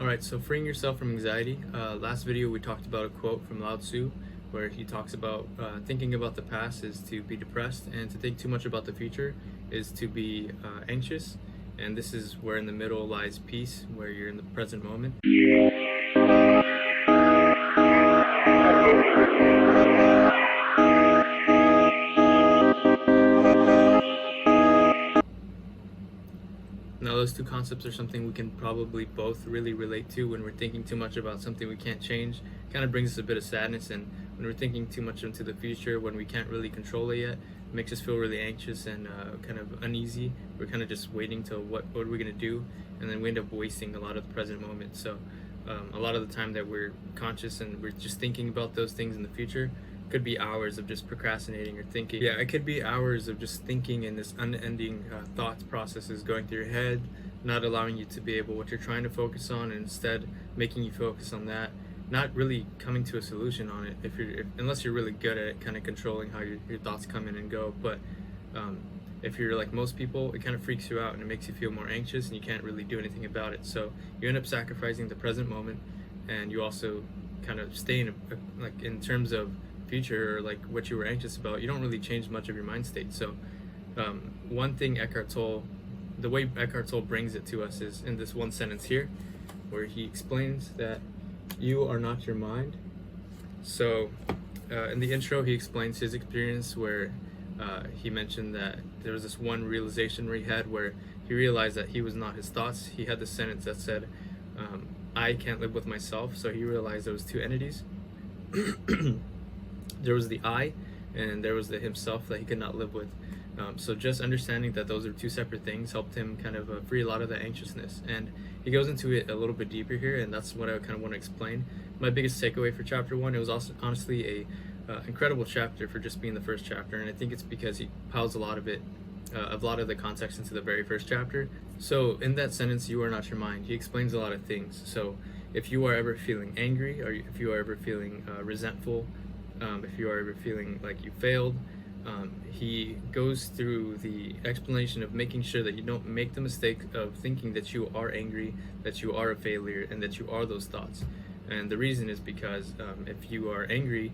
Alright, so freeing yourself from anxiety. Last video we talked about a quote from Lao Tzu where he talks about thinking about the past is to be depressed, and to think too much about the future is to be anxious. And this is where in the middle lies peace, where you're in the present moment. Now, those two concepts are something we can probably both really relate to. When we're thinking too much about something we can't change, it kind of brings us a bit of sadness. And when we're thinking too much into the future, when we can't really control it yet, it makes us feel really anxious and kind of uneasy. We're kind of just waiting till what are we going to do, and then we end up wasting a lot of the present moment. So a lot of the time that we're conscious and we're just thinking about those things in the future, could be hours of just procrastinating or thinking. Yeah, it could be hours of just thinking, and this unending thought processes going through your head, not allowing you to be able what you're trying to focus on, and instead making you focus on that, not really coming to a solution on it. Unless you're really good at kind of controlling how your thoughts come in and go. But if you're like most people, it kind of freaks you out and it makes you feel more anxious, and you can't really do anything about it. So you end up sacrificing the present moment, and you also kind of stay in like in terms of future, or like what you were anxious about, you don't really change much of your mind state. So one thing Eckhart Tolle, the way Eckhart Tolle brings it to us is in this one sentence here, where he explains that you are not your mind. So in the intro, he explains his experience where he mentioned that there was this one realization where he had, where he realized that he was not his thoughts. He had this sentence that said, I can't live with myself. So he realized there was two entities. There was the I, and there was the himself that he could not live with. So just understanding that those are two separate things helped him kind of free a lot of the anxiousness. And he goes into it a little bit deeper here, and that's what I kind of want to explain. My biggest takeaway for chapter one, it was also honestly a incredible chapter for just being the first chapter, and I think it's because he piles a lot of the context into the very first chapter. So in that sentence, you are not your mind, he explains a lot of things. So if you are ever feeling angry, or if you are ever feeling resentful, if you are ever feeling like you failed, he goes through the explanation of making sure that you don't make the mistake of thinking that you are angry, that you are a failure, and that you are those thoughts. And the reason is because if you are angry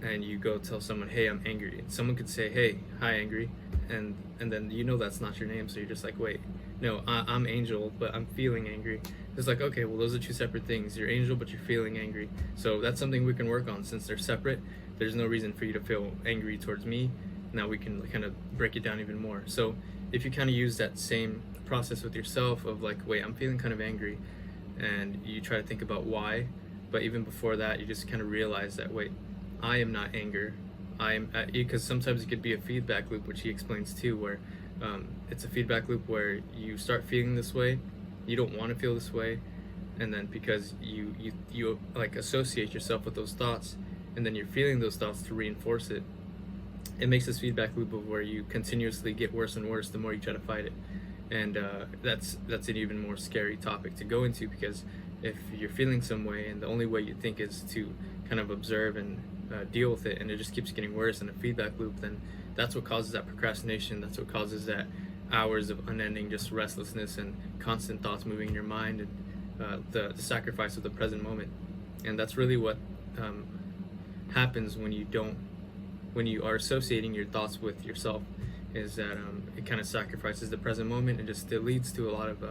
and you go tell someone, hey, I'm angry, and someone could say, hey, hi, angry, and then that's not your name. So you're just like, wait, no, I'm Angel, but I'm feeling angry. It's like, okay, well, those are two separate things. You're Angel, but you're feeling angry. So that's something we can work on. Since they're separate, there's no reason for you to feel angry towards me. Now we can kind of break it down even more. So if you kind of use that same process with yourself of like, wait, I'm feeling kind of angry, and you try to think about why, but even before that, you just kind of realize that, wait, I am not anger. I am, because sometimes it could be a feedback loop, which he explains too, where it's a feedback loop where you start feeling this way, you don't want to feel this way, and then because you like associate yourself with those thoughts, and then you're feeling those thoughts to reinforce it, it makes this feedback loop of where you continuously get worse and worse the more you try to fight it. And that's an even more scary topic to go into, because if you're feeling some way and the only way you think is to kind of observe and deal with it, and it just keeps getting worse in a feedback loop, then that's what causes that procrastination. That's what causes that hours of unending just restlessness and constant thoughts moving in your mind, and the sacrifice of the present moment. And that's really what happens when you are associating your thoughts with yourself, is that it kind of sacrifices the present moment, and just it leads to a lot of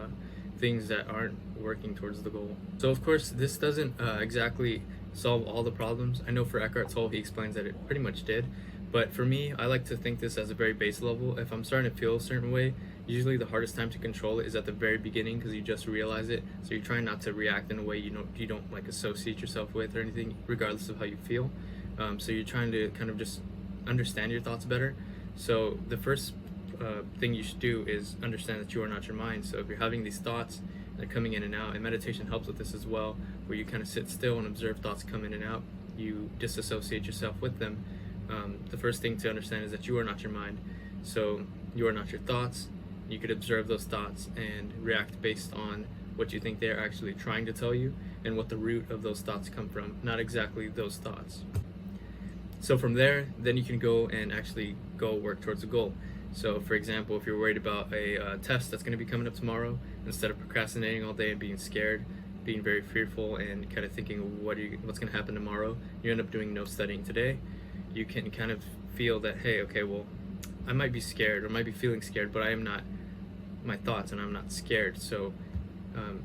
things that aren't working towards the goal. So of course this doesn't exactly solve all the problems. I know for Eckhart Tolle, he explains that it pretty much did, but for me, I like to think this as a very base level. If I'm starting to feel a certain way, usually the hardest time to control it is at the very beginning, because you just realize it. So you're trying not to react in a way you don't like associate yourself with or anything, regardless of how you feel. So you're trying to kind of just understand your thoughts better. So the first thing you should do is understand that you are not your mind. So if you're having these thoughts, they're coming in and out, and meditation helps with this as well, where you kind of sit still and observe thoughts come in and out. You disassociate yourself with them. The first thing to understand is that you are not your mind. So you are not your thoughts. You could observe those thoughts and react based on what you think they're actually trying to tell you, and what the root of those thoughts come from, not exactly those thoughts. So from there, then you can go and actually go work towards a goal. So for example, if you're worried about a test that's going to be coming up tomorrow, instead of procrastinating all day and being scared, being very fearful, and kind of thinking what's going to happen tomorrow. You end up doing no studying today. You can kind of feel that, hey, okay, well, I might be scared or might be feeling scared, but I am not my thoughts, and I'm not scared. So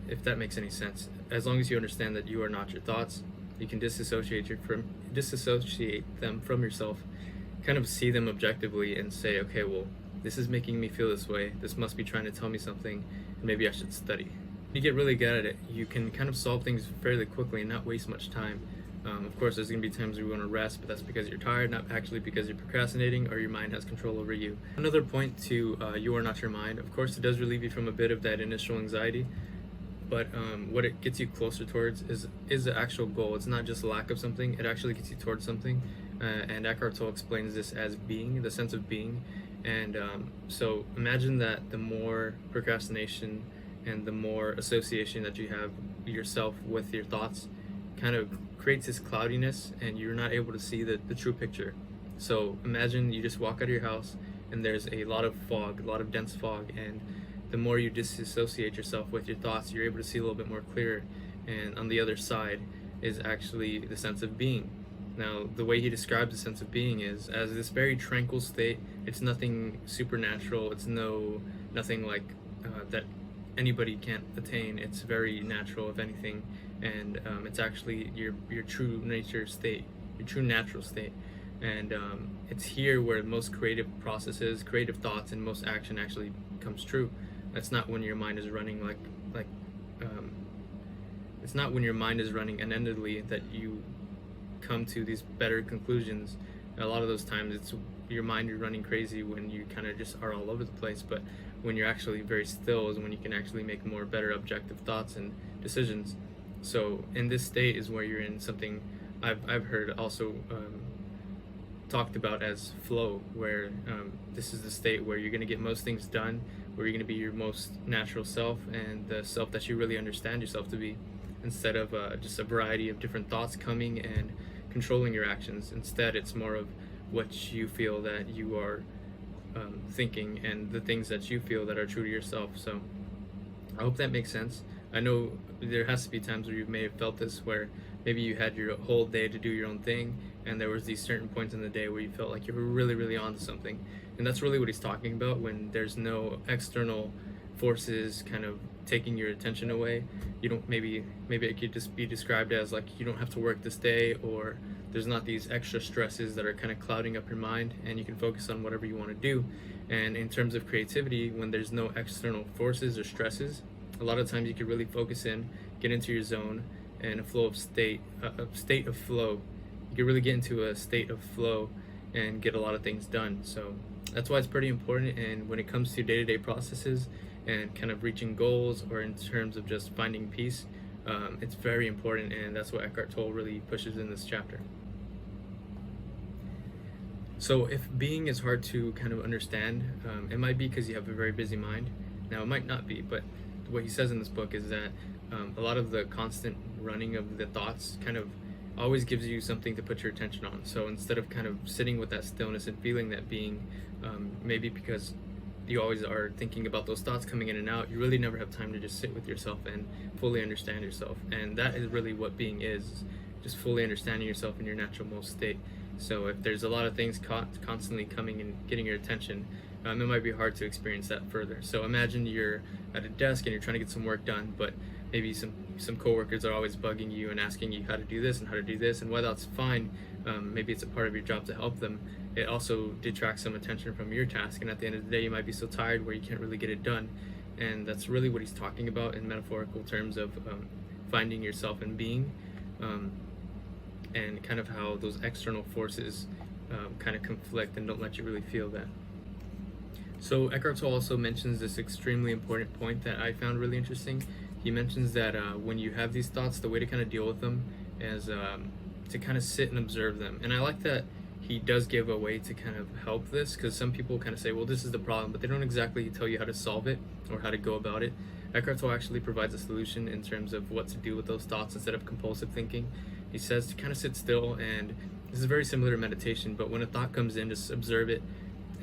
if that makes any sense, as long as you understand that you are not your thoughts, you can disassociate them from yourself, kind of see them objectively and say, okay, well, this is making me feel this way, this must be trying to tell me something, and maybe I should study. When you get really good at it, you can kind of solve things fairly quickly and not waste much time. Of course, there's going to be times where you want to rest, but that's because you're tired, not actually because you're procrastinating or your mind has control over you. Another point to you are not your mind. Of course, it does relieve you from a bit of that initial anxiety, but what it gets you closer towards is the actual goal. It's not just lack of something, it actually gets you towards something. And Eckhart Tolle explains this as being, the sense of being. And so imagine that the more procrastination and the more association that you have yourself with your thoughts kind of creates this cloudiness, and you're not able to see the true picture. So imagine you just walk out of your house and there's a lot of fog, a lot of dense fog, and the more you disassociate yourself with your thoughts, you're able to see a little bit more clear. And on the other side is actually the sense of being. Now, the way he describes the sense of being is as this very tranquil state. It's nothing supernatural. It's nothing like that anybody can't attain. It's very natural, if anything, and it's actually your true nature state, your true natural state. And it's here where most creative processes, creative thoughts, and most action actually comes true. That's not when your mind is running it's not when your mind is running unendingly that you come to these better conclusions. A lot of those times it's your mind is running crazy when you kind of just are all over the place, but when you're actually very still is when you can actually make more better objective thoughts and decisions. So in this state is where you're in something I've heard also talked about as flow, where this is the state where you're going to get most things done, where you're going to be your most natural self and the self that you really understand yourself to be, instead of just a variety of different thoughts coming and controlling your actions. Instead, it's more of what you feel that you are thinking and the things that you feel that are true to yourself. So I hope that makes sense. I know there has to be times where you may have felt this, where maybe you had your whole day to do your own thing, and there was these certain points in the day where you felt like you were really onto something. And that's really what he's talking about, when there's no external forces kind of taking your attention away. You don't, maybe it could just be described as like you don't have to work this day, or there's not these extra stresses that are kind of clouding up your mind, and you can focus on whatever you want to do. And in terms of creativity, when there's no external forces or stresses, a lot of times you can really focus in, get into your zone, and a state of flow. You can really get into a state of flow and get a lot of things done. So that's why it's pretty important. And when it comes to day-to-day processes and kind of reaching goals, or in terms of just finding peace, it's very important, and that's what Eckhart Tolle really pushes in this chapter. So if being is hard to kind of understand, it might be because you have a very busy mind. Now, it might not be, but what he says in this book is that a lot of the constant running of the thoughts kind of always gives you something to put your attention on. So instead of kind of sitting with that stillness and feeling that being, maybe because you always are thinking about those thoughts coming in and out, you really never have time to just sit with yourself and fully understand yourself. And that is really what being is, just fully understanding yourself in your natural most state. So if there's a lot of things constantly coming and getting your attention, it might be hard to experience that further. So imagine you're at a desk and you're trying to get some work done, but maybe some coworkers are always bugging you and asking you how to do this and how to do this, and while that's fine, maybe it's a part of your job to help them, it also detracts some attention from your task, and at the end of the day you might be so tired where you can't really get it done. And that's really what he's talking about in metaphorical terms of finding yourself in being, and kind of how those external forces kind of conflict and don't let you really feel that. So Eckhart Tolle also mentions this extremely important point that I found really interesting. He mentions that when you have these thoughts, the way to kind of deal with them is to kind of sit and observe them. And I like that he does give a way to kind of help this, because some people kind of say, well, this is the problem, but they don't exactly tell you how to solve it or how to go about it. Eckhart Tolle actually provides a solution in terms of what to do with those thoughts instead of compulsive thinking. He says to kind of sit still, and this is very similar to meditation, but when a thought comes in, just observe it.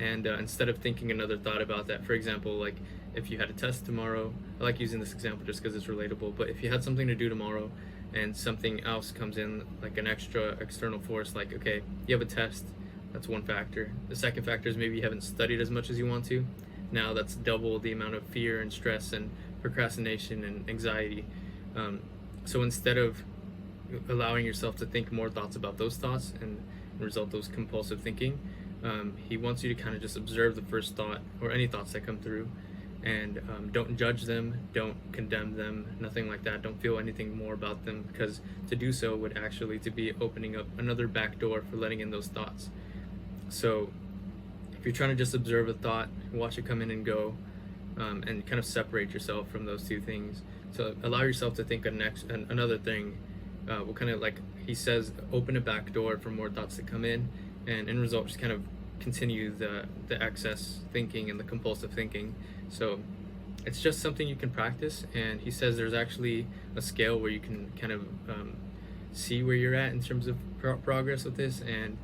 And instead of thinking another thought about that, for example, like if you had a test tomorrow, I like using this example just because it's relatable, but if you had something to do tomorrow and something else comes in, like an extra external force, like, okay, you have a test, that's one factor. The second factor is maybe you haven't studied as much as you want to. Now that's double the amount of fear and stress and procrastination and anxiety. So instead of allowing yourself to think more thoughts about those thoughts and result those compulsive thinking, he wants you to kind of just observe the first thought or any thoughts that come through, and don't judge them, don't condemn them, nothing like that. Don't feel anything more about them, because to do so would actually to be opening up another back door for letting in those thoughts. So if you're trying to just observe a thought, watch it come in and go, and kind of separate yourself from those two things. So allow yourself to think another thing. Will kind of, like he says, open a back door for more thoughts to come in, and in result just kind of continue the excess thinking and the compulsive thinking. So it's just something you can practice, and he says there's actually a scale where you can kind of see where you're at in terms of progress with this, and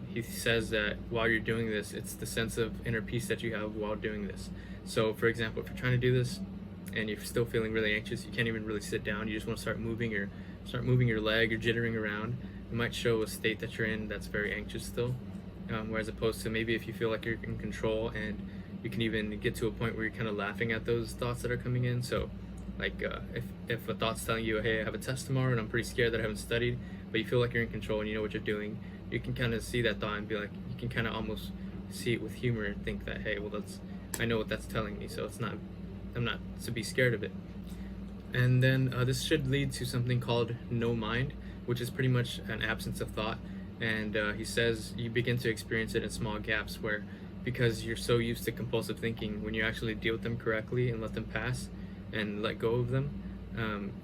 he says that while you're doing this, it's the sense of inner peace that you have while doing this. So for example, if you're trying to do this and you're still feeling really anxious, you can't even really sit down, you just want to start moving your leg or jittering around, it might show a state that you're in that's very anxious still. Whereas opposed to maybe if you feel like you're in control, and you can even get to a point where you're kind of laughing at those thoughts that are coming in. So like if a thought's telling you, hey, I have a test tomorrow and I'm pretty scared that I haven't studied, but you feel like you're in control and you know what you're doing, you can kind of see that thought and be like, you can kind of almost see it with humor and think that, hey, well, I know what that's telling me, so I'm not to be scared of it. And then this should lead to something called no mind, which is pretty much an absence of thought. And he says you begin to experience it in small gaps, where because you're so used to compulsive thinking, when you actually deal with them correctly and let them pass and let go of them,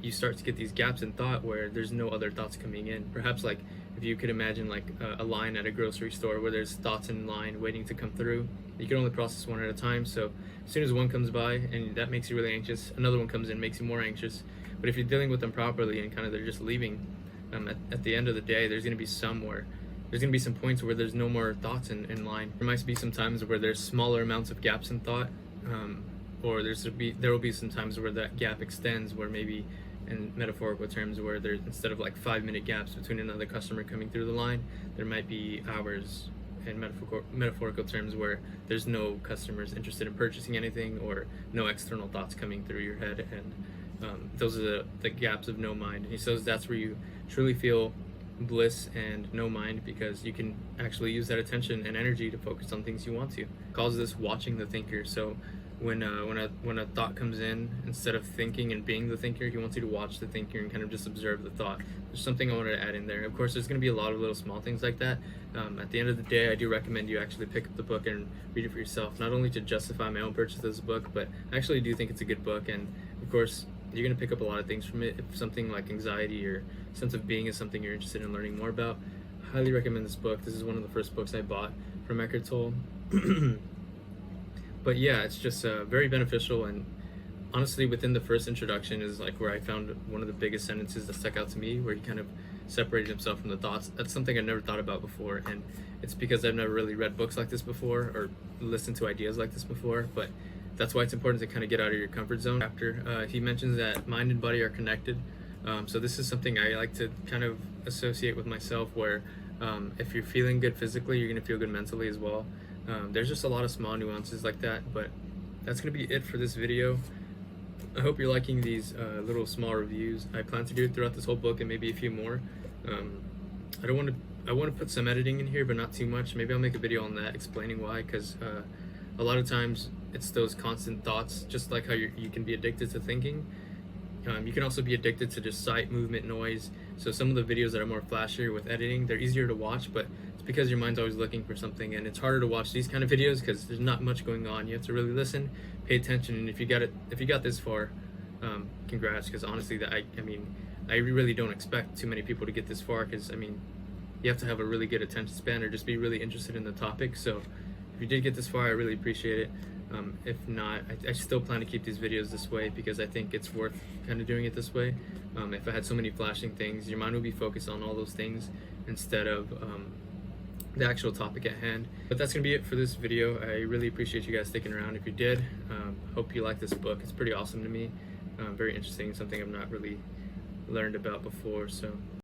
you start to get these gaps in thought where there's no other thoughts coming in. Perhaps like if you could imagine like a line at a grocery store where there's thoughts in line waiting to come through. You can only process one at a time, so as soon as one comes by and that makes you really anxious, another one comes in, makes you more anxious. But if you're dealing with them properly and kind of they're just leaving, at the end of the day, there's going to be some points where there's no more thoughts in line. There might be some times where there's smaller amounts of gaps in thought, or there will be some times where that gap extends, where maybe in metaphorical terms, where there's, instead of like 5-minute gaps between another customer coming through the line, there might be hours in metaphorical terms where there's no customers interested in purchasing anything, or no external thoughts coming through your head, and those are the gaps of no mind. He says that's where you truly feel bliss and no mind, because you can actually use that attention and energy to focus on things you want to. He calls this watching the thinker. So when a thought comes in, instead of thinking and being the thinker, he wants you to watch the thinker and kind of just observe the thought. There's something I wanted to add in there. Of course, there's going to be a lot of little small things like that. At the end of the day, I do recommend you actually pick up the book and read it for yourself, not only to justify my own purchase of this book, but I actually do think it's a good book. And of course, you're going to pick up a lot of things from it. If something like anxiety or sense of being is something you're interested in learning more about, I highly recommend this book. This is one of the first books I bought from Eckhart Tolle. But yeah, it's just very beneficial, and honestly, within the first introduction is like where I found one of the biggest sentences that stuck out to me, where he kind of separated himself from the thoughts. That's something I never thought about before, and it's because I've never really read books like this before or listened to ideas like this before, but that's why it's important to kind of get out of your comfort zone. After he mentions that mind and body are connected, so this is something I like to kind of associate with myself, where if you're feeling good physically, you're going to feel good mentally as well. There's just a lot of small nuances like that, but that's going to be it for this video. I hope you're liking these little small reviews. I plan to do it throughout this whole book and maybe a few more. I want to put some editing in here, but not too much. Maybe I'll make a video on that explaining why, because a lot of times it's those constant thoughts, just like how you can be addicted to thinking. You can also be addicted to just sight, movement, noise. So some of the videos that are more flashier with editing, they're easier to watch, but it's because your mind's always looking for something, and it's harder to watch these kind of videos because there's not much going on. You have to really listen, pay attention, and if you got this far, congrats, because honestly, I really don't expect too many people to get this far, because you have to have a really good attention span or just be really interested in the topic. So if you did get this far, I really appreciate it. If not, I still plan to keep these videos this way, because I think it's worth kind of doing it this way. If I had so many flashing things, your mind would be focused on all those things instead of the actual topic at hand. But that's gonna be it for this video. I really appreciate you guys sticking around. If you did, hope you like this book. It's pretty awesome to me, very interesting, something I've not really learned about before. So